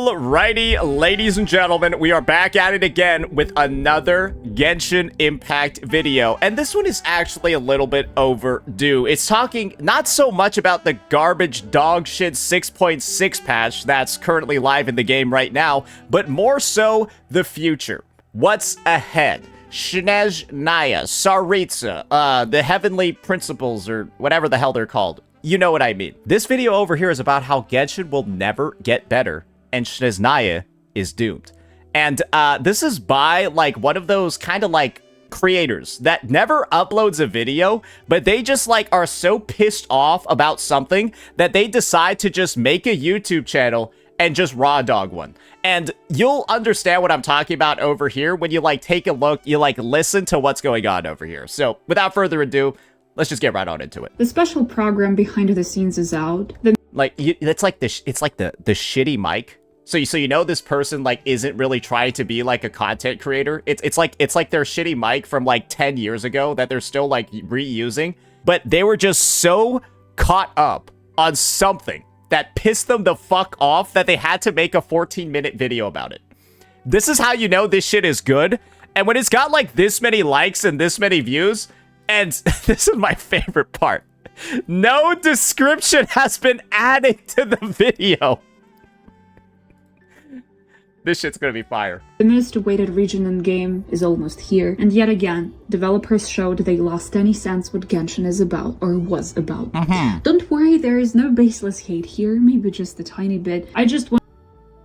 Alrighty, ladies and gentlemen, we are back at it again with another Genshin Impact video. And this one is actually a little bit overdue. It's talking not so much about the garbage dog shit 6.6 patch that's currently live in the game right now, but more so the future. What's ahead? Snezhnaya, Tsaritsa, the Heavenly Principles, or whatever the hell they're called. You know what I mean. This video over here is about how Genshin will never get better, and Snezhnaya is doomed. And this is by, like, one of those kind of, like, creators that never uploads a video, but they just, like, are so pissed off about something that they decide to just make a YouTube channel and just raw dog one. And you'll understand what I'm talking about over here when you, like, take a look, you, like, listen to what's going on over here. So, without further ado, let's just get right on into it. The special program behind the scenes is out. It's like the shitty mic. So you know this person, like, isn't really trying to be like a content creator. It's like their shitty mic from like 10 years ago that they're still like reusing, but they were just so caught up on something that pissed them the fuck off that they had to make a 14-minute video about it. This is how you know this shit is good. And when it's got like this many likes and this many views, and this is my favorite part, no description has been added to the video. This shit's gonna be fire. The most awaited region in game is almost here, and yet again, developers showed they lost any sense what Genshin is about, or was about. Don't worry, there is no baseless hate here, maybe just a tiny bit. I just want.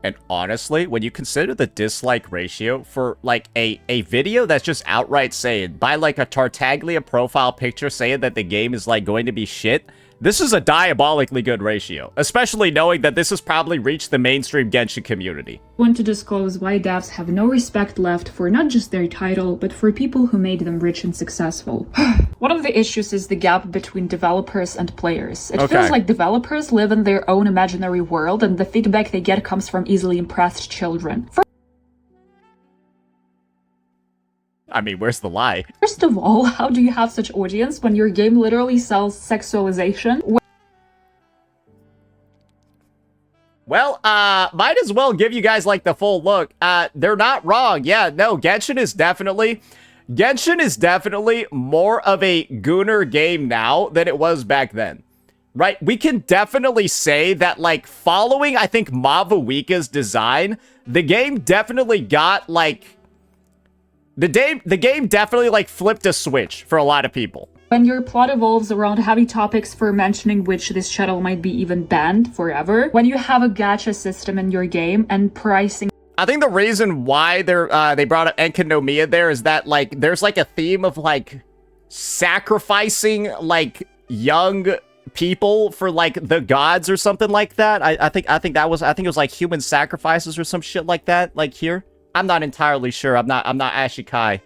And honestly, when you consider the dislike ratio for, like, a video that's just outright saying, by, like, a Tartaglia profile picture saying that the game is, like, going to be shit, this is a diabolically good ratio, especially knowing that this has probably reached the mainstream Genshin community. Want to disclose why devs have no respect left for not just their title, but for people who made them rich and successful. One of the issues is the gap between developers and players. It feels like developers live in their own imaginary world, and the feedback they get comes from easily impressed children. I mean, where's the lie? First of all, how do you have such audience when your game literally sells sexualization? Well, might as well give you guys, like, the full look. They're not wrong. Yeah, no, Genshin is definitely more of a gooner game now than it was back then. Right? We can definitely say that, like, following, I think, Mavuika's design, the game definitely got, like, the game definitely, like, flipped a switch for a lot of people. When your plot evolves around heavy topics for mentioning which this channel might be even banned forever, when you have a gacha system in your game and pricing. I think the reason why they brought up Enkanomiya there is that, like, there's, like, a theme of, like, sacrificing, like, young people for, like, the gods or something like that. I think it was like human sacrifices or some shit like that, like, here. I'm not entirely sure. I'm not Ashikai.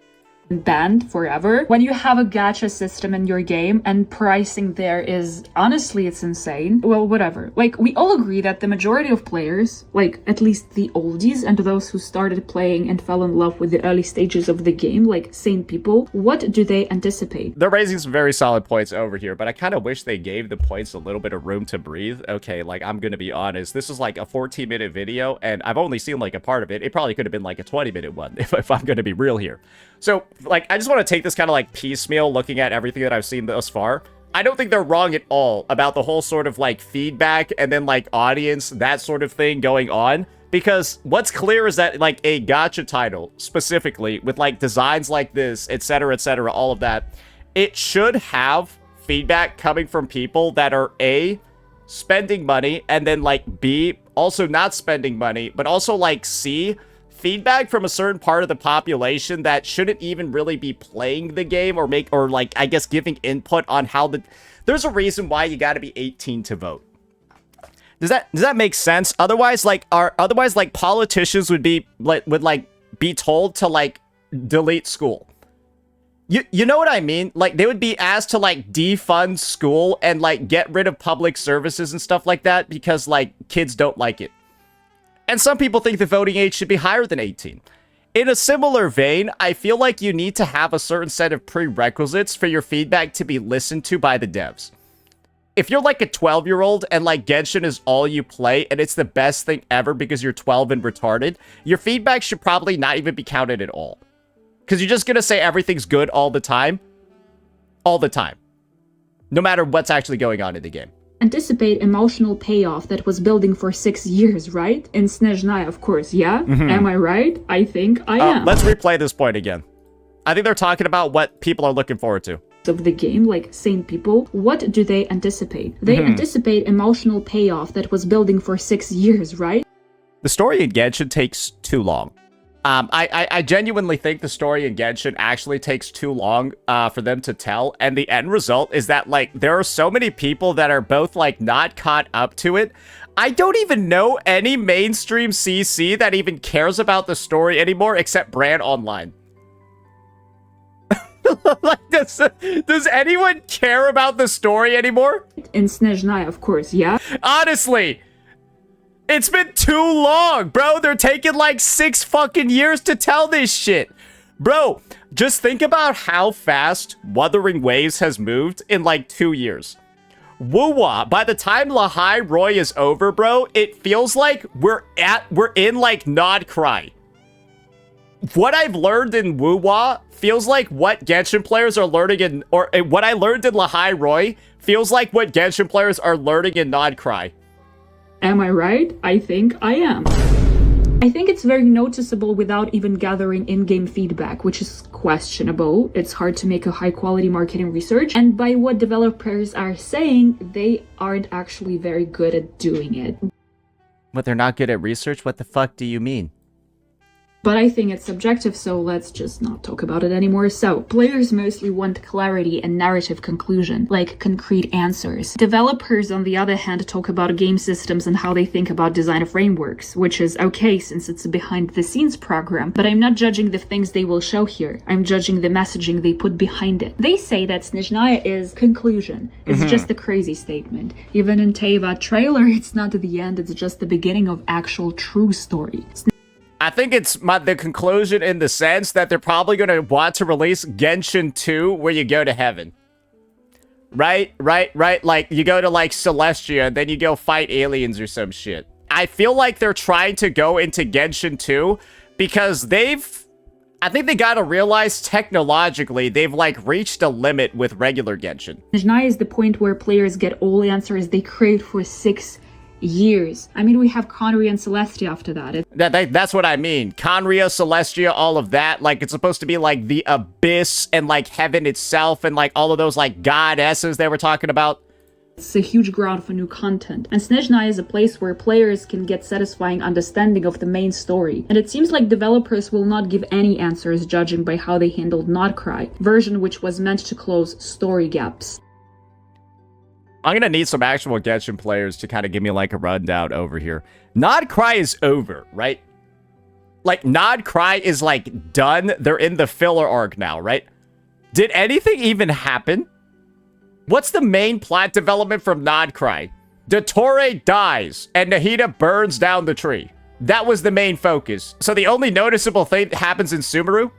Banned forever. When you have a gacha system in your game and pricing there is, honestly, it's insane. Well, whatever. Like, we all agree that the majority of players, like, at least the oldies and those who started playing and fell in love with the early stages of the game, like sane people, what do they anticipate? They're raising some very solid points over here, but I kind of wish they gave the points a little bit of room to breathe. Okay, like, I'm gonna be honest. This is like a 14-minute video, and I've only seen, like, a part of it. It probably could have been, like, a 20-minute one, if I'm gonna be real here. So, like, I just want to take this kind of, like, piecemeal looking at everything that I've seen thus far. I don't think they're wrong at all about the whole sort of, like, feedback and then, like, audience, that sort of thing going on. Because what's clear is that, like, a gacha title, specifically, with, like, designs like this, etc., all of that, it should have feedback coming from people that are, A, spending money, and then, like, B, also not spending money, but also, like, C, feedback from a certain part of the population that shouldn't even really be playing the game or like, I guess, giving input on how there's a reason why you got to be 18 to vote. Does that make sense? Otherwise, like, politicians would be told to, like, delete school. You know what I mean? Like, they would be asked to, like, defund school and, like, get rid of public services and stuff like that because, like, kids don't like it. And some people think the voting age should be higher than 18. In a similar vein, I feel like you need to have a certain set of prerequisites for your feedback to be listened to by the devs. If you're like a 12-year-old and like Genshin is all you play and it's the best thing ever because you're 12 and retarded, your feedback should probably not even be counted at all. Because you're just going to say everything's good all the time. All the time. No matter what's actually going on in the game. Anticipate emotional payoff that was building for 6 years, right? In Snezhnaya, of course, yeah? Am I right? I think I am. Let's replay this point again. I think they're talking about what people are looking forward to. Of the game, like sane people, what do they anticipate? They anticipate emotional payoff that was building for 6 years, right? The story in Genshin takes too long. I genuinely think the story in Genshin actually takes too long for them to tell, and the end result is that, like, there are so many people that are both, like, not caught up to it. I don't even know any mainstream CC that even cares about the story anymore except Brand Online. Like, does anyone care about the story anymore? In Snezhnaya, of course, yeah? Honestly, it's been too long, bro. They're taking like 6 fucking years to tell this shit. Bro, just think about how fast Wuthering Waves has moved in like 2 years. Woo-wah, by the time Lahai Roy is over, bro, it feels like we're in like Nod-Krai. What I've learned in Woo-wah feels like what Genshin players are learning in, or what I learned in Lahai Roy feels like what Genshin players are learning in Nod-Krai. Am I right? I think I am. I think it's very noticeable without even gathering in-game feedback, which is questionable. It's hard to make a high-quality marketing research, and by what developers are saying, they aren't actually very good at doing it. What, they're not good at research? What the fuck do you mean? But I think it's subjective, so let's just not talk about it anymore. So, players mostly want clarity and narrative conclusion, like concrete answers. Developers, on the other hand, talk about game systems and how they think about design frameworks, which is okay since it's a behind-the-scenes program, but I'm not judging the things they will show here. I'm judging the messaging they put behind it. They say that Snezhnaya is conclusion. It's just a crazy statement. Even in Teyvat trailer, it's not the end, it's just the beginning of actual true story. I think it's the conclusion in the sense that they're probably going to want to release Genshin 2 where you go to heaven. Right? Like, you go to, like, Celestia, and then you go fight aliens or some shit. I feel like they're trying to go into Genshin 2 because I think they gotta realize technologically they've, like, reached a limit with regular Genshin. Snezhnaya is the point where players get all answers they craved for 6 years. I mean, we have Conria and Celestia after that. That's what I mean. Conria, Celestia, all of that. Like, it's supposed to be like the abyss and like heaven itself and like all of those like goddesses they were talking about. It's a huge ground for new content. And Snezhnaya is a place where players can get satisfying understanding of the main story. And it seems like developers will not give any answers judging by how they handled Nod-Krai, version which was meant to close story gaps. I'm gonna need some actual Genshin players to kind of give me like a rundown over here. Nod-Krai is over, right? Like, Nod-Krai is like done. They're in the filler arc now, right? Did anything even happen? What's the main plot development from Nod-Krai? Dottore dies and Nahida burns down the tree. That was the main focus. So the only noticeable thing that happens in Sumeru?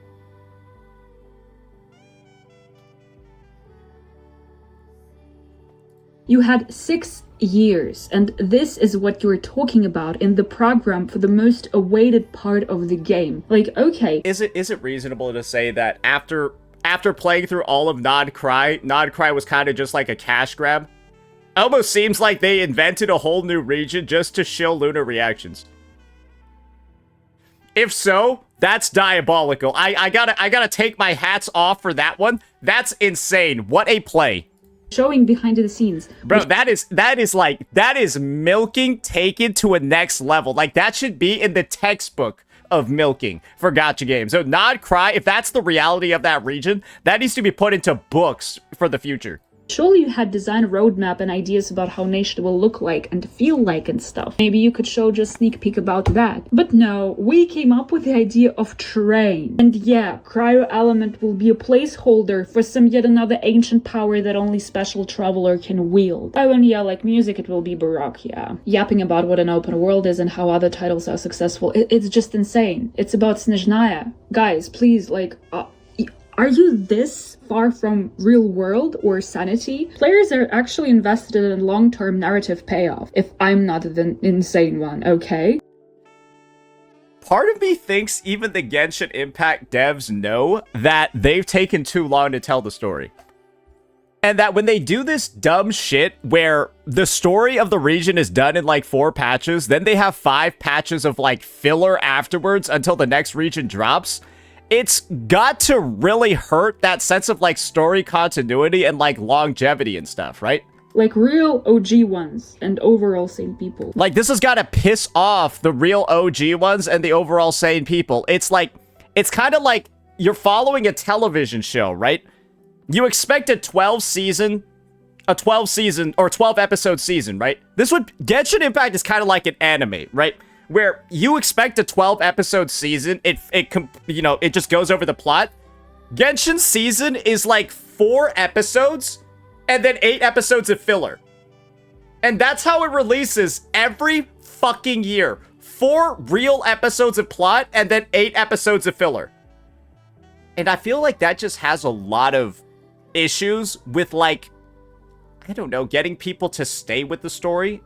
You had 6 years, and this is what you're talking about in the program for the most awaited part of the game. Like, okay. Is it reasonable to say that after playing through all of Nod-Krai was kind of just like a cash grab? Almost seems like they invented a whole new region just to shill Lunar reactions. If so, that's diabolical. I gotta take my hats off for that one. That's insane. What a play. Showing behind the scenes. Bro, that is milking taken to a next level. Like, that should be in the textbook of milking for gacha games. So Nod-Krai, if that's the reality of that region, that needs to be put into books for the future. Surely you had design roadmap and ideas about how nation will look like and feel like and stuff. Maybe you could show just sneak peek about that. But no, we came up with the idea of train. And yeah, cryo element will be a placeholder for some yet another ancient power that only special traveler can wield. Oh, and yeah, like music, it will be baroque, yeah. Yapping about what an open world is and how other titles are successful, it's just insane. It's about Snezhnaya. Guys, please, like, are you this far from real world or sanity? Players are actually invested in long-term narrative payoff, if I'm not the insane one, okay? Part of me thinks even the Genshin Impact devs know that they've taken too long to tell the story. And that when they do this dumb shit where the story of the region is done in like 4 patches, then they have 5 patches of like filler afterwards until the next region drops, it's got to really hurt that sense of like story continuity and like longevity and stuff, right? Like real OG ones and overall sane people. Like this has got to piss off the real OG ones and the overall sane people. It's like, it's kind of like you're following a television show, right? You expect a 12 episode season, right? Genshin Impact is kind of like an anime, right? Where you expect a 12 episode season, it just goes over the plot. Genshin season is like 4 episodes and then 8 episodes of filler. And that's how it releases every fucking year. 4 real episodes of plot and then 8 episodes of filler. And I feel like that just has a lot of issues with, like, I don't know, getting people to stay with the story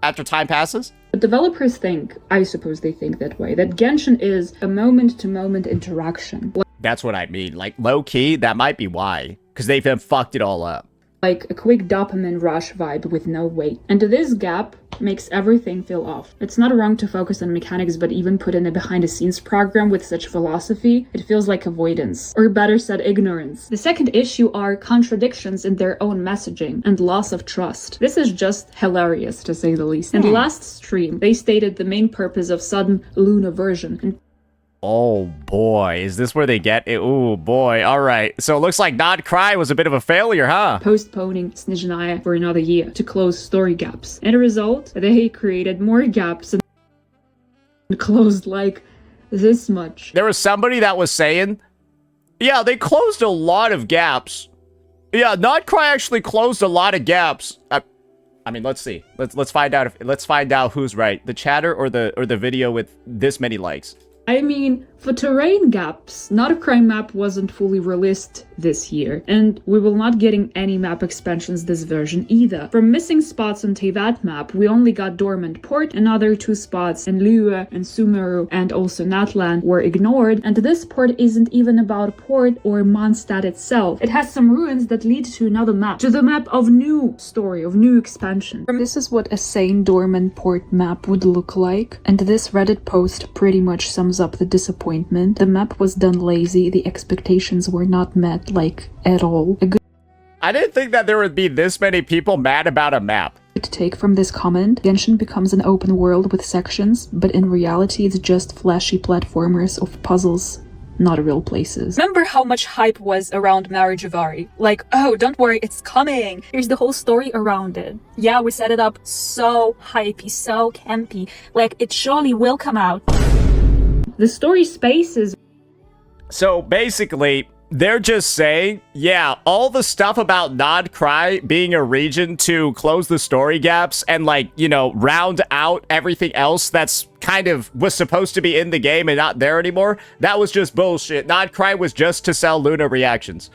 after time passes. But developers think, I suppose they think that way, that Genshin is a moment-to-moment interaction. That's what I mean. Like, low-key, that might be why. Because they've fucked it all up. Like a quick dopamine rush vibe with no weight. And this gap makes everything feel off. It's not wrong to focus on mechanics, but even put in a behind-the-scenes program with such philosophy, it feels like avoidance. Or better said, ignorance. The second issue are contradictions in their own messaging and loss of trust. This is just hilarious, to say the least. In the last stream, they stated the main purpose of sudden Luna version, and oh boy, is this where they get it? Oh boy, alright. So it looks like Nod-Krai was a bit of a failure, huh? Postponing Snezhnaya for another year to close story gaps. And a result, they created more gaps and closed like this much. There was somebody that was saying, yeah, they closed a lot of gaps. Yeah, Nod-Krai actually closed a lot of gaps. I mean, let's see. Let's find out who's right. The chatter or the video with this many likes. I mean, for terrain gaps, Nod-Krai map wasn't fully released this year, and we will not getting any map expansions this version either. From missing spots on Teyvat map, we only got Dormant Port, another 2 spots in Liyue and Sumeru and also Natlan were ignored, and this port isn't even about port or Mondstadt itself. It has some ruins that lead to another map, to the map of new story, of new expansion. This is what a sane Dormant Port map would look like, and this Reddit post pretty much sums up the disappointment. The map was done lazy, the expectations were not met, like, at all. I didn't think that there would be this many people mad about a map. To take from this comment, Genshin becomes an open world with sections, but in reality it's just flashy platformers of puzzles, not real places. Remember how much hype was around Marriage of Ari? Like, oh, don't worry, it's coming. Here's the whole story around it. Yeah, we set it up so hypey, so campy. Like, it surely will come out. The story space is... So basically, they're just saying, yeah, all the stuff about Nod-Krai being a region to close the story gaps and, like, you know, round out everything else that's kind of was supposed to be in the game and not there anymore, that was just bullshit. Nod-Krai was just to sell Luna reactions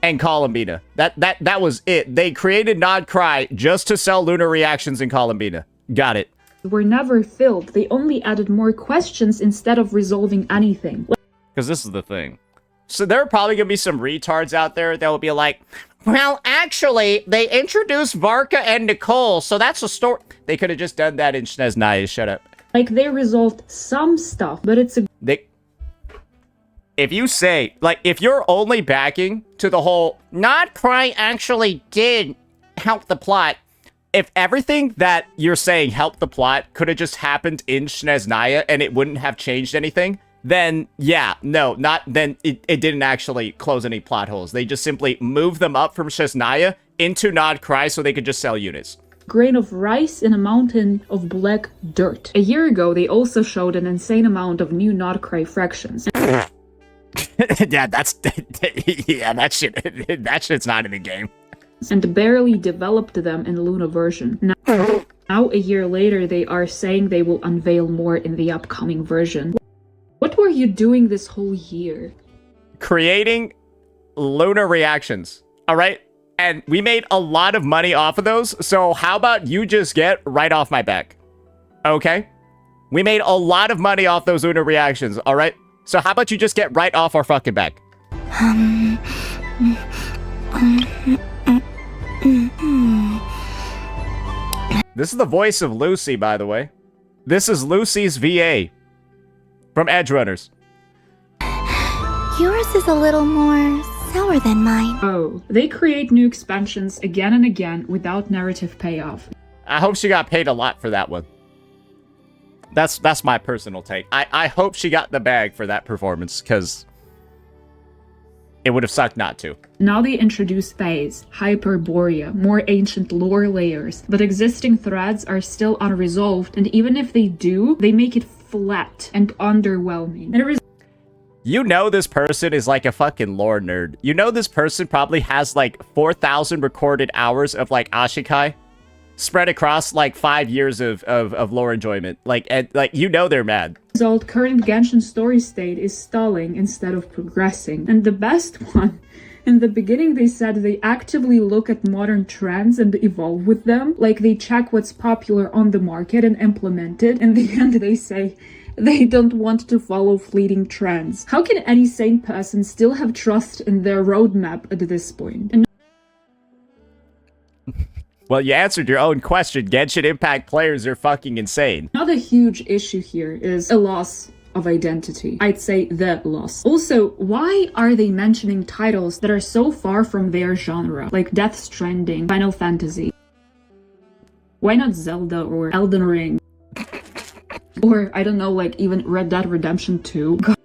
and Columbina. That was it. They created Nod-Krai just to sell Luna reactions and Columbina. Got it. Were never filled. They only added more questions instead of resolving anything. Because this is the thing. So there are probably going to be some retards out there that will be like, well, actually, they introduced Varka and Nicole, so that's a story. They could have just done that in Snezhnaya. Shut up. Like, they resolved some stuff, but it's a... If you say, like, if you're only backing to the whole, Nod-Krai actually did help the plot, if everything that you're saying helped the plot could have just happened in Snezhnaya and it wouldn't have changed anything, then yeah, no, then it didn't actually close any plot holes. They just simply moved them up from Snezhnaya into Nod-Krai so they could just sell units. Grain of rice in a mountain of black dirt. A year ago, they also showed an insane amount of new Nod-Krai fractions. Yeah, that shit's not in the game. And barely developed them in Luna version. Now, a year later, they are saying they will unveil more in the upcoming version. What were you doing this whole year? creating lunar reactions, all right? And we made a lot of money off of those, so how about you just get right off my back, okay? We made a lot of money off those lunar reactions, all right? So how about you just get right off our fucking back? This is the voice of Lucy, by the way. This is Lucy's VA from Edgerunners. Yours is a little more sour than mine. Oh, they create new expansions again and again without narrative payoff. I hope she got paid a lot for that one. That's my personal take. I hope she got the bag for that performance, because it would have sucked not to. Now they introduce phase, Hyperborea, more ancient lore layers, but existing threads are still unresolved, and even if they do, they make it flat and underwhelming. And you know this person is like a fucking lore nerd. You know this person probably has like 4,000 recorded hours of like Ashikai spread across like 5 years of lore enjoyment. Like, and, like, you know they're mad. Result, current Genshin story state is stalling instead of progressing. And the best one, in the beginning they said they actively look at modern trends and evolve with them. Like they check what's popular on the market and implement it. In the end they say they don't want to follow fleeting trends. How can any sane person still have trust in their roadmap at this point? And well, you answered your own question. Genshin Impact players are fucking insane. another huge issue here is a loss of identity. I'd say the loss. Also, why are they mentioning titles that are so far from their genre? Like Death Stranding, Final Fantasy. Why not Zelda or Elden Ring? Or, I don't know, like even Red Dead Redemption 2? God,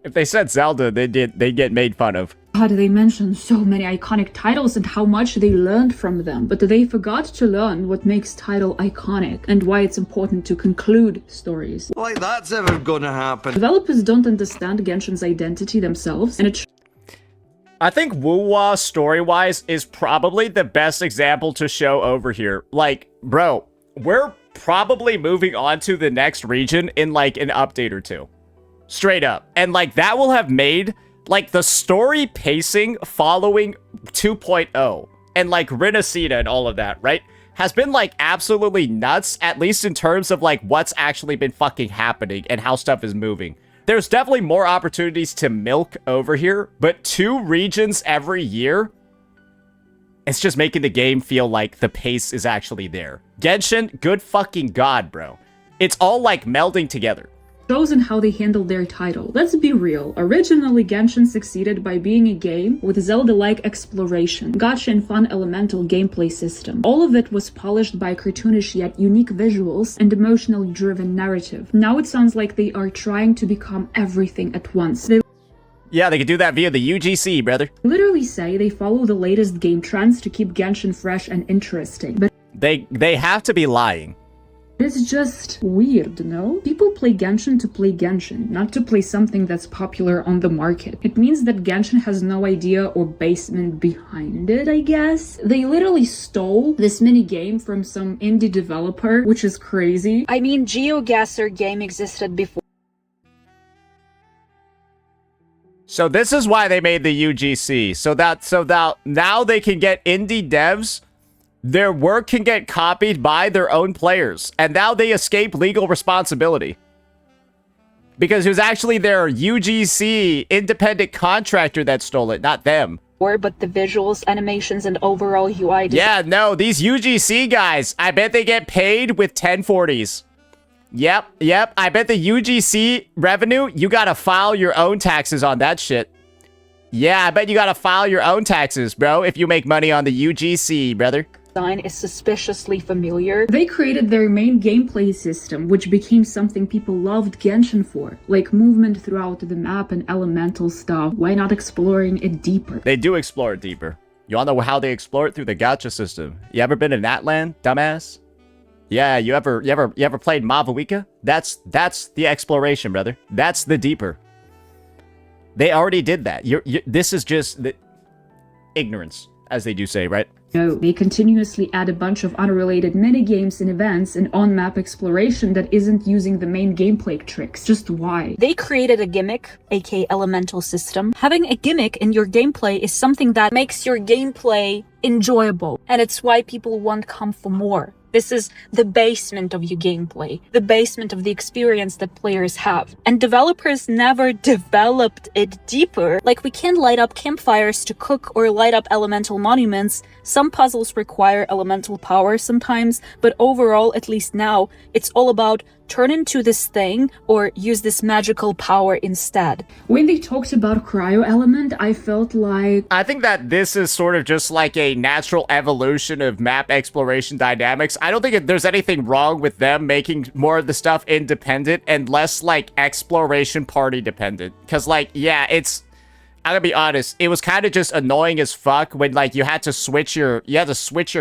If they said Zelda, they'd get made fun of. they mentioned so many iconic titles and how much they learned from them, but they forgot to learn what makes title iconic and why it's important to conclude stories. Like that's ever gonna happen. Developers don't understand Genshin's identity themselves, and it I think Wuwa, story-wise, is probably the best example to show over here. Like, bro, we're probably moving on to the next region in, like, an update or two. Straight up. And, like, that will have made, like, the story pacing following 2.0 and, like, Renacida and all of that, right? Has been, like, absolutely nuts, at least in terms of, like, what's actually been fucking happening and how stuff is moving. There's definitely more opportunities to milk over here, but 2 regions every year, it's just making the game feel like the pace is actually there. Genshin, good fucking god, bro. It's all, like, melding together. shows in how they handled their title. Let's be real, originally Genshin succeeded by being a game with Zelda-like exploration, gacha and fun elemental gameplay system. All of it was polished by cartoonish yet unique visuals and emotionally driven narrative. Now it sounds like they are trying to become everything at once. They Yeah, they could do that via the UGC, brother. literally say they follow the latest game trends to keep Genshin fresh and interesting, but They have to be lying. it's just weird, no? People play Genshin to play Genshin, not to play something that's popular on the market. It means that Genshin has no idea or basement behind it, I guess. They literally stole this mini game from some indie developer, which is crazy. I mean, GeoGuessr game existed before. So this is why they made the UGC. So that now they can get indie devs. Their work can get copied by their own players, and now they escape legal responsibility. Because it was actually their UGC independent contractor that stole it, not them. But the visuals, animations, and overall UI design. Yeah, no, these UGC guys, I bet they get paid with 1040s. Yep. I bet the UGC revenue, you gotta file your own taxes on that shit. Yeah, I bet you gotta file your own taxes, bro, if you make money on the UGC, brother. Is suspiciously familiar. They created their main gameplay system, which became something people loved Genshin for, like movement throughout the map and elemental stuff. Why not exploring it deeper? They do explore it deeper. You all know how they explore it? Through the gacha system. You ever been in Natlan, dumbass? Yeah, you ever played Mavuika? That's the exploration, brother. That's the deeper. They already did that. This is just the ignorance, as they do say, right? No, they continuously add a bunch of unrelated minigames and events and on-map exploration that isn't using the main gameplay tricks. Just why? They created a gimmick, aka elemental system. Having a gimmick in your gameplay is something that makes your gameplay enjoyable, and it's why people won't come for more. This is the basement of your gameplay, the basement of the experience that players have. And developers never developed it deeper. Like, we can't light up campfires to cook or light up elemental monuments. Some puzzles require elemental power sometimes, but overall, at least now, it's all about turn into this thing or use this magical power instead. When they talked about cryo element, I felt like... I think that this is sort of just like a natural evolution of map exploration dynamics. I don't think there's anything wrong with them making more of the stuff independent and less like exploration party dependent. Because like, yeah, I'm gonna be honest, it was kind of just annoying as fuck when, like, you had to switch your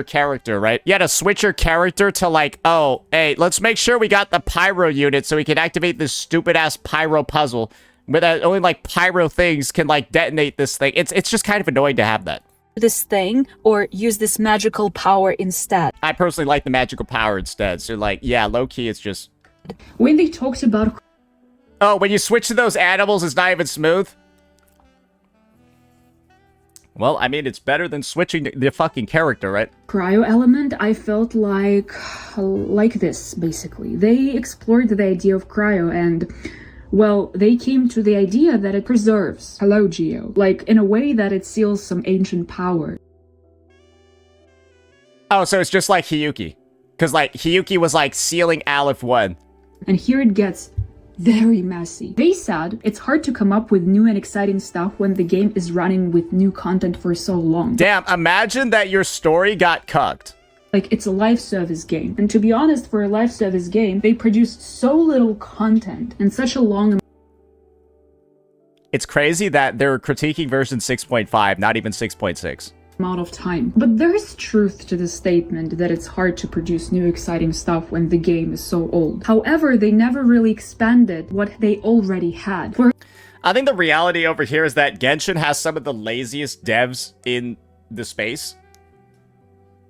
character, right? You had to switch your character to, like, oh, hey, let's make sure we got the pyro unit so we can activate this stupid-ass pyro puzzle. But only, like, pyro things can, like, detonate this thing. It's just kind of annoying to have that. This thing or use this magical power instead. I personally like the magical power instead. So, like, yeah, low-key, it's just... When they talked about... Oh, when you switch to those animals, it's not even smooth? Well, I mean, it's better than switching the fucking character, right? Cryo element, I felt like this, basically. They explored the idea of cryo and, well, they came to the idea that it preserves. Hello, Geo. Like, in a way that it seals some ancient power. Oh, so it's just like Hiyuki. Because, like, Hiyuki was, like, sealing Aleph 1. And here it gets very messy. They said it's hard to come up with new and exciting stuff when the game is running with new content for so long. Damn, imagine that your story got cucked. Like, it's a live service game. And to be honest, for a live service game, they produced so little content in such a long... It's crazy that they're critiquing version 6.5, not even 6.6. amount of time. But there is truth to the statement that it's hard to produce new exciting stuff when the game is so old. However, they never really expanded what they already had. I think the reality over here is that Genshin has some of the laziest devs in the space.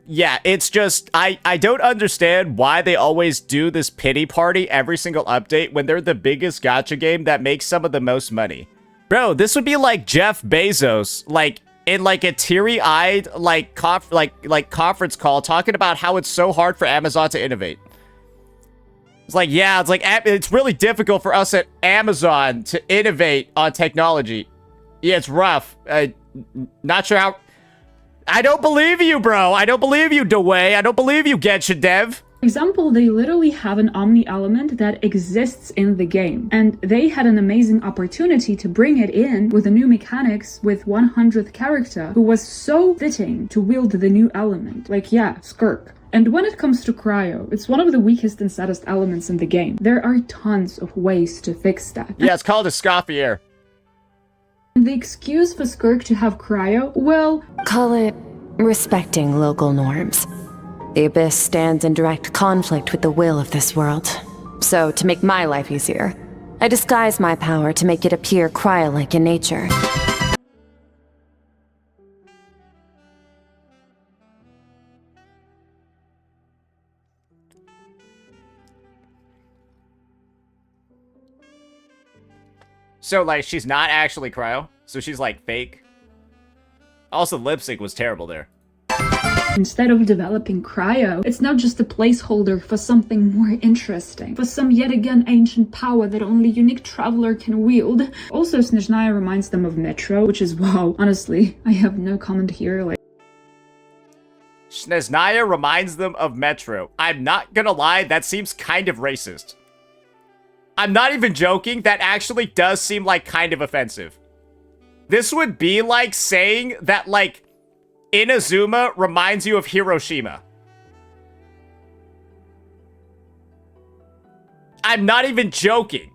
Yeah, it's just, I don't understand why they always do this pity party every single update when they're the biggest gacha game that makes some of the most money. Bro, this would be like Jeff Bezos, like, in like a teary-eyed like conference call talking about how it's so hard for Amazon to innovate. It's like, yeah, it's really difficult for us at Amazon to innovate on technology. Yeah, it's rough. Not sure how... I don't believe you, bro. I don't believe you, Dewey. I don't believe you, Genshin Dev. For example, they literally have an Omni element that exists in the game, and they had an amazing opportunity to bring it in with a new mechanics with 100th character who was so fitting to wield the new element. Like, yeah, Skirk. And when it comes to cryo, it's one of the weakest and saddest elements in the game. There are tons of ways to fix that. Yeah, it's called a Scoffier. The excuse for Skirk to have cryo, well... Call it respecting local norms. The Abyss stands in direct conflict with the will of this world. So, to make my life easier, I disguise my power to make it appear cryo-like in nature. So, like, she's not actually cryo? So she's, like, fake? Also, lip sync was terrible there. Instead of developing cryo, it's now just a placeholder for something more interesting, for some yet again ancient power that only unique traveler can wield. Also, Snezhnaya reminds them of Metro, which is wow. Honestly, I have no comment here. Like, Snezhnaya reminds them of Metro. I'm not gonna lie, that seems kind of racist. I'm not even joking, that actually does seem like kind of offensive. This would be like saying that, like, Inazuma reminds you of Hiroshima. I'm not even joking.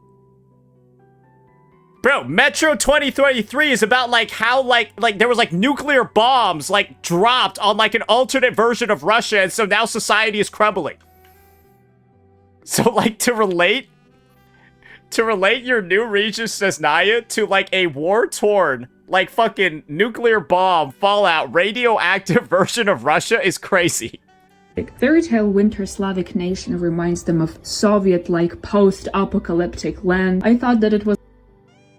Bro, Metro 2033 is about, like, how, like there was, like, nuclear bombs, like, dropped on, like, an alternate version of Russia, and so now society is crumbling. So, like, to relate your new region Snezhnaya to, like, a war-torn, like fucking nuclear bomb, fallout, radioactive version of Russia is crazy. Fairy tale winter Slavic nation reminds them of Soviet-like post-apocalyptic land. I thought that it was...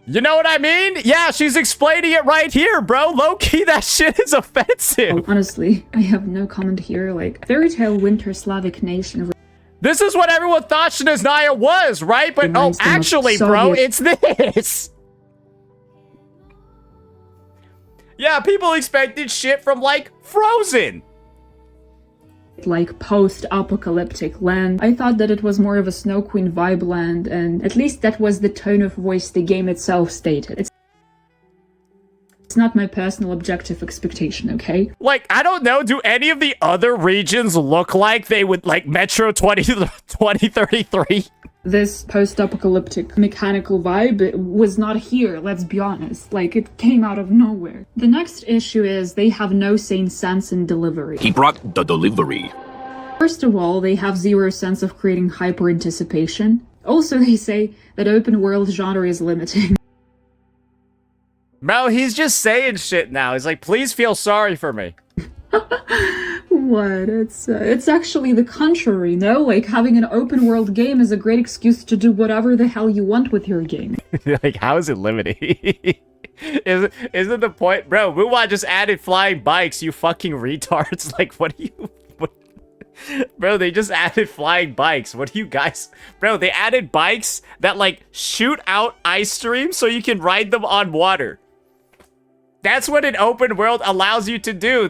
You know what I mean? Yeah, she's explaining it right here, bro. Low-key, that shit is offensive. Honestly, I have no comment here. Like, fairy tale winter Slavic nation... This is what everyone thought Snezhnaya was, right? But oh, actually, bro, it's this. Yeah, people expected shit from, like, Frozen. Like post-apocalyptic land. I thought that it was more of a Snow Queen vibe land, and at least that was the tone of voice the game itself stated. It's not my personal objective expectation, okay? Like, I don't know, do any of the other regions look like they would, like, Metro 2033? This post-apocalyptic mechanical vibe was not here, let's be honest. Like, it came out of nowhere. The next issue is they have no sane sense in delivery. He brought the delivery. First of all, they have zero sense of creating hyper-anticipation. Also, they say that open-world genre is limiting. Bro, he's just saying shit now. He's like, please feel sorry for me. What? It's actually the contrary, no? Like, having an open world game is a great excuse to do whatever the hell you want with your game. Like, how is it limiting? Isn't the point? Bro, Muwa just added flying bikes, you fucking retards. Like, what do you... Bro, they just added flying bikes. What do you guys... Bro, they added bikes that, like, shoot out ice streams so you can ride them on water. That's what an open world allows you to do.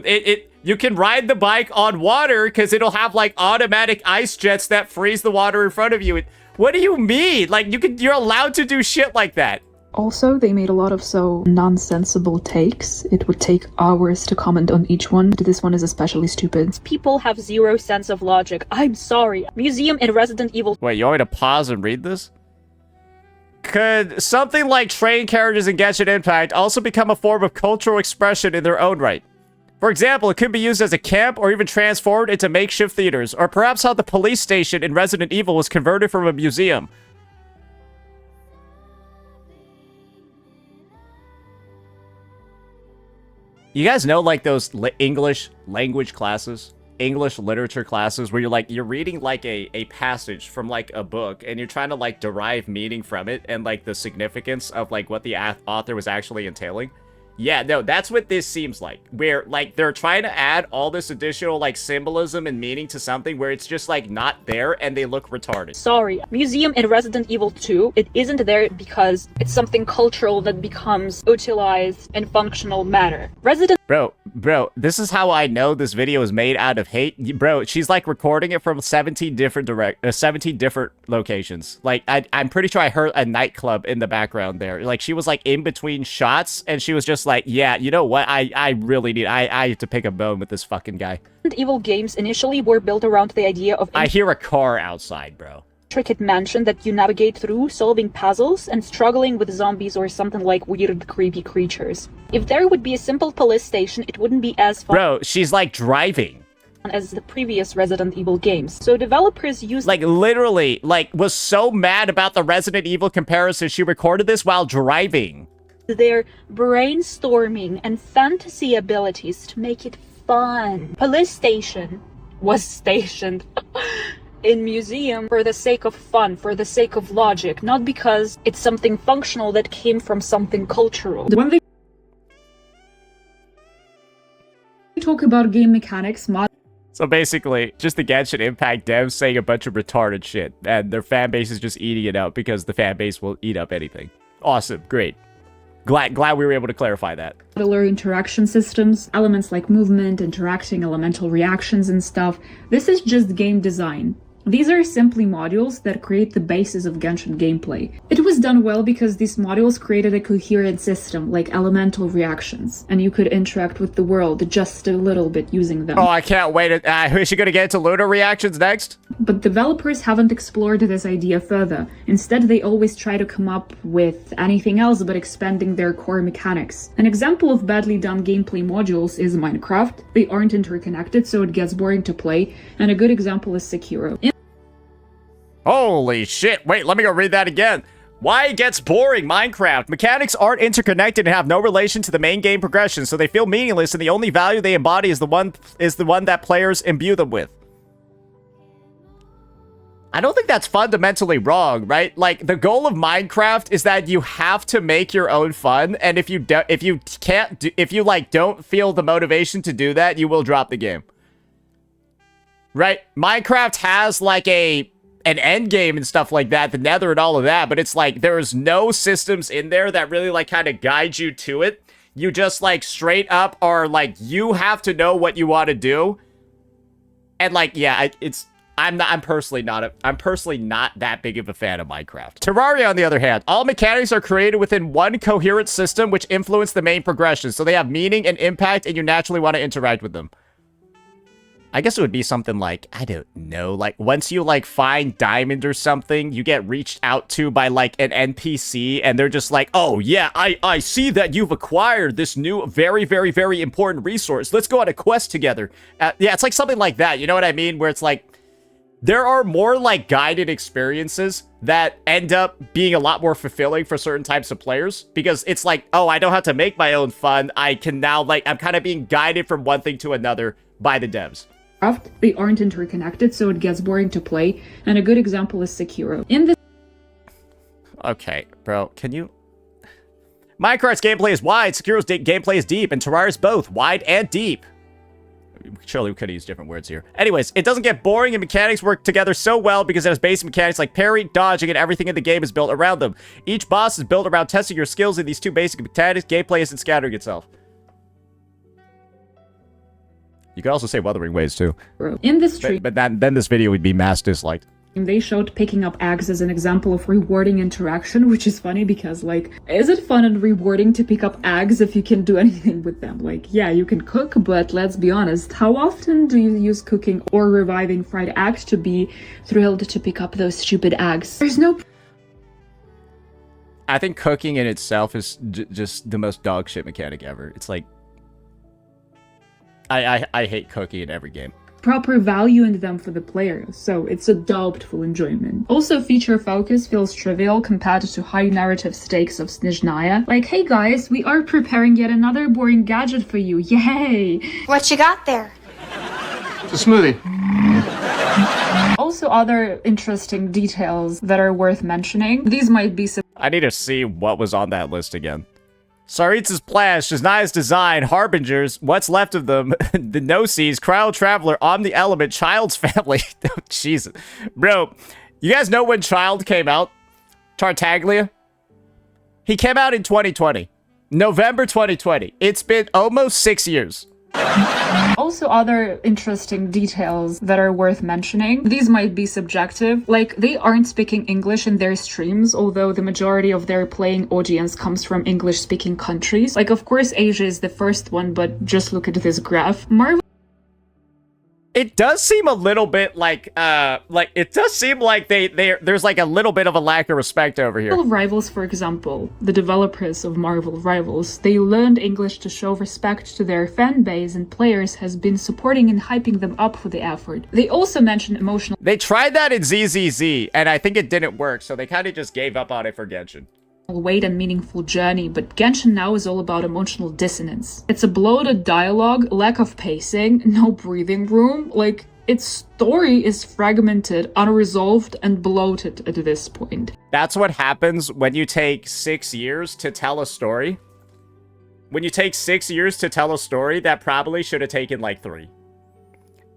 You can ride the bike on water because it'll have like automatic ice jets that freeze the water in front of you. What do you mean? Like you're allowed to do shit like that. Also, they made a lot of so nonsensible takes. It would take hours to comment on each one. This one is especially stupid. People have zero sense of logic. I'm sorry. Museum in Resident Evil. Wait, you want me to pause and read this? Could something like train carriages in Genshin Impact also become a form of cultural expression in their own right? For example, it could be used as a camp or even transformed into makeshift theaters, or perhaps how the police station in Resident Evil was converted from a museum. You guys know, like, those English language classes? English literature classes where you're reading like a passage from like a book and you're trying to like derive meaning from it and like the significance of like what the author was actually entailing. Yeah, no, that's what this seems like, where like they're trying to add all this additional like symbolism and meaning to something where it's just like not there and they look retarded. Sorry, Museum in Resident Evil 2, it isn't there because it's something cultural that becomes utilized in functional matter. Bro, this is how I know this video is made out of hate. Bro, she's like recording it from 17 different locations. Like, I'm pretty sure I heard a nightclub in the background there. Like, she was like in between shots and she was just like, yeah, you know what? I really need, I have to pick a bone with this fucking guy. Resident Evil games initially were built around the idea of I hear a car outside, bro. Intricate mansion that you navigate through, solving puzzles and struggling with zombies or something like weird, creepy creatures. If there would be a simple police station, it wouldn't be as fun. Bro, she's like driving. As the previous Resident Evil games. So developers used... Like, literally, like, was so mad about the Resident Evil comparison, she recorded this while driving. Their brainstorming and fantasy abilities to make it fun. Police station was stationed in museum for the sake of fun, for the sake of logic, not because it's something functional that came from something cultural. When they talk about game mechanics, so basically, just the Genshin Impact devs saying a bunch of retarded shit, and their fan base is just eating it up because the fan base will eat up anything. Awesome, great. Glad we were able to clarify that. Modular interaction systems, elements like movement, interacting, elemental reactions and stuff. This is just game design. These are simply modules that create the basis of Genshin gameplay. It was done well because these modules created a coherent system, like elemental reactions, and you could interact with the world just a little bit using them. Oh, I can't wait. Is she gonna get into lunar reactions next? But developers haven't explored this idea further. Instead, they always try to come up with anything else but expanding their core mechanics. An example of badly done gameplay modules is Minecraft. They aren't interconnected, so it gets boring to play, and a good example is Sekiro. Holy shit. Wait, let me go read that again. Why it gets boring, Minecraft. Mechanics aren't interconnected and have no relation to the main game progression, so they feel meaningless, and the only value they embody is the one that players imbue them with. I don't think that's fundamentally wrong, right? Like, the goal of Minecraft is that you have to make your own fun, and if you don't feel the motivation to do that, you will drop the game. Right? Minecraft has like an end game and stuff like that, the Nether and all of that, but it's like there's no systems in there that really like kind of guide you to it. You just like straight up are like, you have to know what you want to do. And like, yeah, I'm personally not that big of a fan of Minecraft. Terraria, on the other hand, all mechanics are created within one coherent system which influence the main progression, so they have meaning and impact, and you naturally want to interact with them. I guess it would be something like, I don't know, like once you like find diamond or something, you get reached out to by like an NPC and they're just like, oh yeah, I see that you've acquired this new very, very, very important resource. Let's go on a quest together. Yeah, it's like something like that. You know what I mean? Where it's like, there are more like guided experiences that end up being a lot more fulfilling for certain types of players, because it's like, oh, I don't have to make my own fun. I can now like, I'm kind of being guided from one thing to another by the devs. They aren't interconnected, so it gets boring to play, and a good example is Sekiro. In this Okay, bro, can you... Minecraft's gameplay is wide, Sekiro's gameplay is deep, and Terraria's both wide and deep. Surely we could have used different words here. Anyways, it doesn't get boring, and mechanics work together so well because it has basic mechanics like parry, dodging, and everything in the game is built around them. Each boss is built around testing your skills in these two basic mechanics. Gameplay isn't scattering itself. You could also say Wuthering Waves, too. In this stream, but then this video would be mass disliked. They showed picking up eggs as an example of rewarding interaction, which is funny because, like, is it fun and rewarding to pick up eggs if you can do anything with them? Like, yeah, you can cook, but let's be honest, how often do you use cooking or reviving fried eggs to be thrilled to pick up those stupid eggs? There's no... I think cooking in itself is just the most dog shit mechanic ever. It's like... I hate cooking in every game. Proper value in them for the player, so it's a doubtful enjoyment. Also, feature focus feels trivial compared to high narrative stakes of Snezhnaya. Like, hey guys, we are preparing yet another boring gadget for you, yay! What you got there? It's a smoothie. Also, other interesting details that are worth mentioning. These might be I need to see what was on that list again. Saritsa's Plash, Snezhnaya's Design, Harbingers, What's Left of Them, The No-Seas, Cryo Traveler, Omni Element, Child's Family. Oh, Jesus. Bro, you guys know when Child came out? Tartaglia? He came out in 2020. November 2020. It's been almost 6 years. Also, other interesting details that are worth mentioning. These might be subjective. Like, they aren't speaking English in their streams, although the majority of their playing audience comes from English-speaking countries. Like, of course, Asia is the first one, but just look at this graph. It does seem a little bit like it does seem like there's like a little bit of a lack of respect over here. Marvel Rivals, for example, the developers of Marvel Rivals, they learned English to show respect to their fan base, and players has been supporting and hyping them up for the effort. They also mentioned emotional... They tried that in ZZZ, and I think it didn't work, so they kind of just gave up on it for Genshin. Weight and meaningful journey, but Genshin now is all about emotional dissonance. It's a bloated dialogue, lack of pacing, no breathing room, like, its story is fragmented, unresolved, and bloated at this point. That's what happens when you take 6 years to tell a story. When you take 6 years to tell a story, that probably should have taken like 3.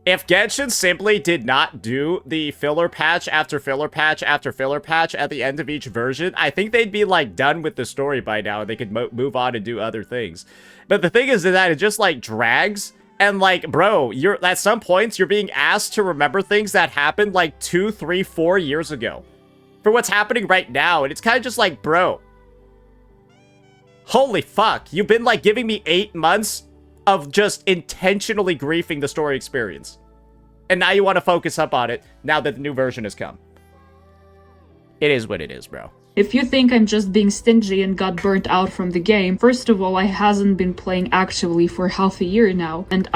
If Genshin simply did not do the filler patch after filler patch after filler patch at the end of each version, I think they'd be like done with the story by now. They could move on and do other things. But the thing is that it just like drags, and like, bro, you're at some points you're being asked to remember things that happened like 2, 3, 4 years ago for what's happening right now, and it's kind of just like, bro, holy fuck, you've been like giving me 8 months of just intentionally griefing the story experience. And now you want to focus up on it now that the new version has come. It is what it is, bro. If you think I'm just being stingy and got burnt out from the game, first of all, I hasn't been playing actively for half a year now, and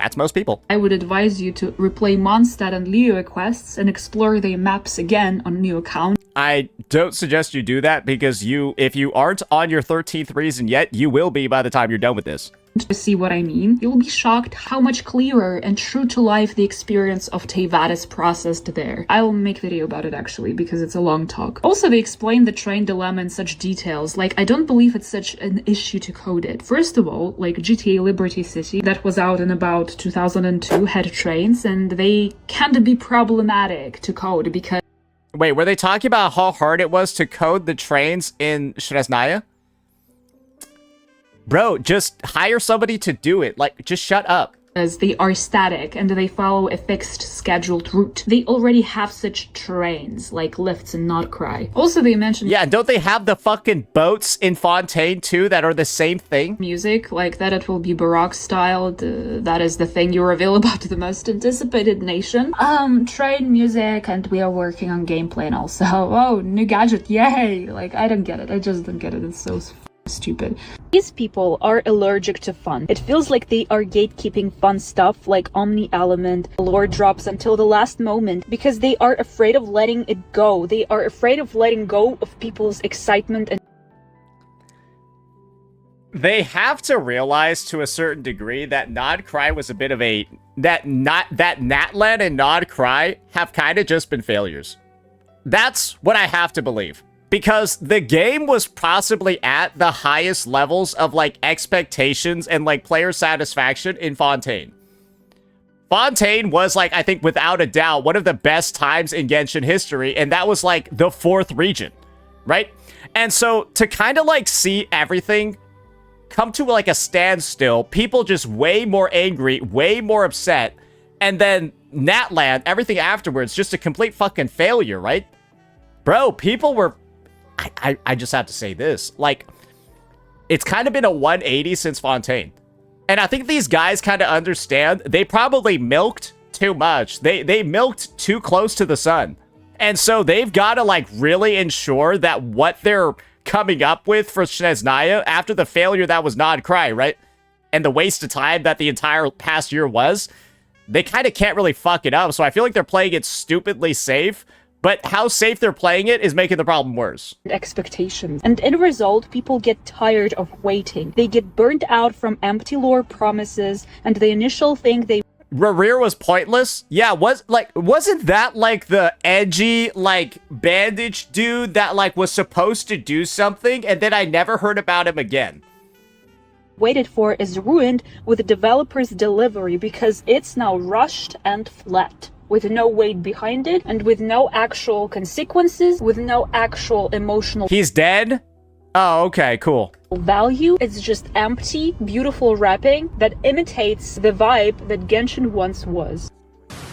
That's most people. I would advise you to replay Mondstadt and Liyue quests and explore the maps again on new account. I don't suggest you do that because if you aren't on your 13th reason yet, you will be by the time you're done with this. To see what I mean, you'll be shocked how much clearer and true to life the experience of Teyvat is processed there. I'll make a video about it actually, because it's a long talk. Also, they explain the train dilemma in such details. Like, I don't believe it's such an issue to code it. First of all, like GTA Liberty City, that was out in about 2002, had trains, and they can be problematic to code because... Wait, were they talking about how hard it was to code the trains in Snezhnaya? Bro, just hire somebody to do it. Like, just shut up. As they are static and they follow a fixed scheduled route. They already have such trains, like lifts in Nod-Krai. Also, they mentioned... Yeah, don't they have the fucking boats in Fontaine, too, that are the same thing? Music, like that it will be Baroque styled. That is the thing you reveal about the most anticipated nation. Train music, and we are working on gameplay and also... Oh, new gadget, yay! Like, I don't get it. I just don't get it. It's so stupid. These people are allergic to fun. It feels like they are gatekeeping fun stuff like Omni Element, lore drops until the last moment because they are afraid of letting it go. They are afraid of letting go of people's excitement and... They have to realize to a certain degree that Nod-Krai was a bit of a... That Natlan and Nod-Krai have kind of just been failures. That's what I have to believe. Because the game was possibly at the highest levels of, like, expectations and, like, player satisfaction in Fontaine. Fontaine was, like, I think without a doubt, one of the best times in Genshin history, and that was, like, the 4th region, right? And so, to kind of, like, see everything come to, like, a standstill, people just way more angry, way more upset, and then Natland, everything afterwards, just a complete fucking failure, right? Bro, people were... I just have to say this. Like, it's kind of been a 180 since Fontaine. And I think these guys kind of understand. They probably milked too much. They milked too close to the sun. And so they've got to, like, really ensure that what they're coming up with for Snezhnaya after the failure that was Nod-Krai, right? And the waste of time that the entire past year was, they kind of can't really fuck it up. So I feel like they're playing it stupidly safe. But how safe they're playing it is making the problem worse. Expectations. And in result, people get tired of waiting. They get burnt out from empty lore promises, and the initial thing they... Rarir was pointless? Yeah, wasn't that, like, the edgy, like, bandage dude that, like, was supposed to do something, and then I never heard about him again? Waited for is ruined with the developer's delivery because it's now rushed and flat, with no weight behind it, and with no actual consequences, with no actual emotional... He's dead? Oh, okay, cool. ...value. It's just empty, beautiful wrapping that imitates the vibe that Genshin once was.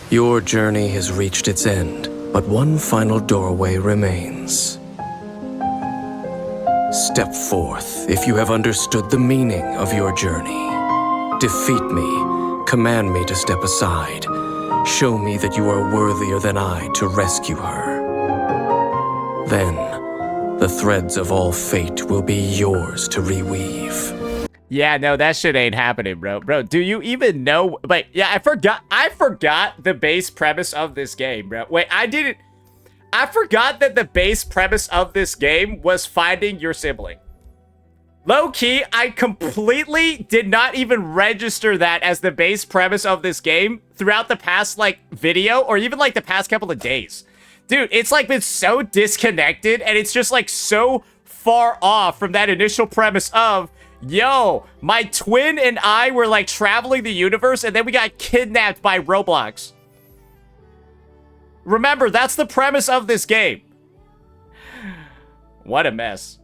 Your journey has reached its end, but one final doorway remains. Step forth if you have understood the meaning of your journey. Defeat me, command me to step aside. Show me that you are worthier than I to rescue her. Then, the threads of all fate will be yours to reweave. Yeah, no, that shit ain't happening, bro. Bro, do you even know? Wait, yeah, I forgot the base premise of this game, bro. Wait, I forgot that the base premise of this game was finding your sibling. Low-key, I completely did not even register that as the base premise of this game throughout the past, like, video, or even, like, the past couple of days. Dude, it's, like, been so disconnected, and it's just, like, so far off from that initial premise of, yo, my twin and I were, like, traveling the universe, and then we got kidnapped by Roblox. Remember, that's the premise of this game. What a mess.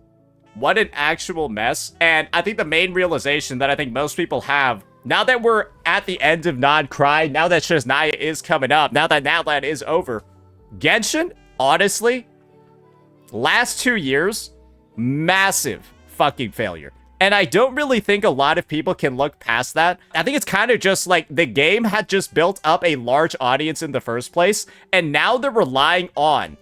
What an actual mess. And I think the main realization that I think most people have, now that we're at the end of Nod-Krai, now that Snezhnaya is coming up, now that Natlan is over, Genshin, honestly, last 2 years, massive fucking failure. And I don't really think a lot of people can look past that. I think it's kind of just like the game had just built up a large audience in the first place, and now they're relying on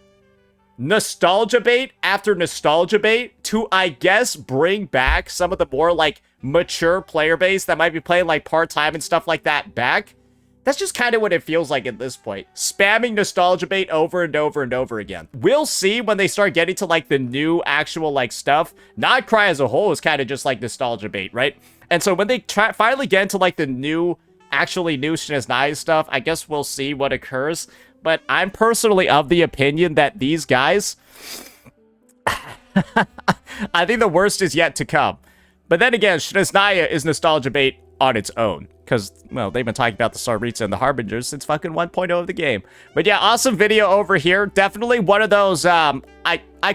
nostalgia bait after nostalgia bait to, I guess, bring back some of the more, like, mature player base that might be playing, like, part-time and stuff like that back. That's just kind of what it feels like at this point. Spamming nostalgia bait over and over and over again. We'll see when they start getting to, like, the new actual, like, stuff. Nod-Krai as a whole is kind of just, like, nostalgia bait, right? And so when they finally get into, like, the new, actually new Snezhnaya stuff, I guess we'll see what occurs. But I'm personally of the opinion that these guys... I think the worst is yet to come. But then again, Snezhnaya is nostalgia bait on its own. Because, well, they've been talking about the Tsaritsa and the Harbingers since fucking 1.0 of the game. But yeah, awesome video over here. Definitely one of those, I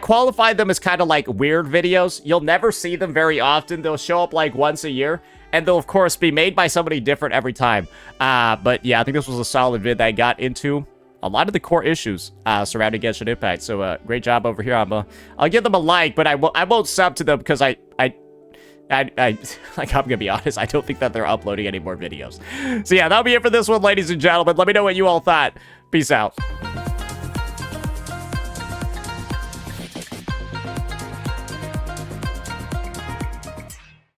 qualify them as kind of like weird videos. You'll never see them very often. They'll show up like once a year. And they'll, of course, be made by somebody different every time. But yeah, I think this was a solid vid that got into a lot of the core issues surrounding Genshin Impact. So great job over here. I'll give them a like, but I won't sub to them because like, I'm gonna be honest, I don't think that they're uploading any more videos. So yeah, that'll be it for this one, ladies and gentlemen. Let me know what you all thought. Peace out.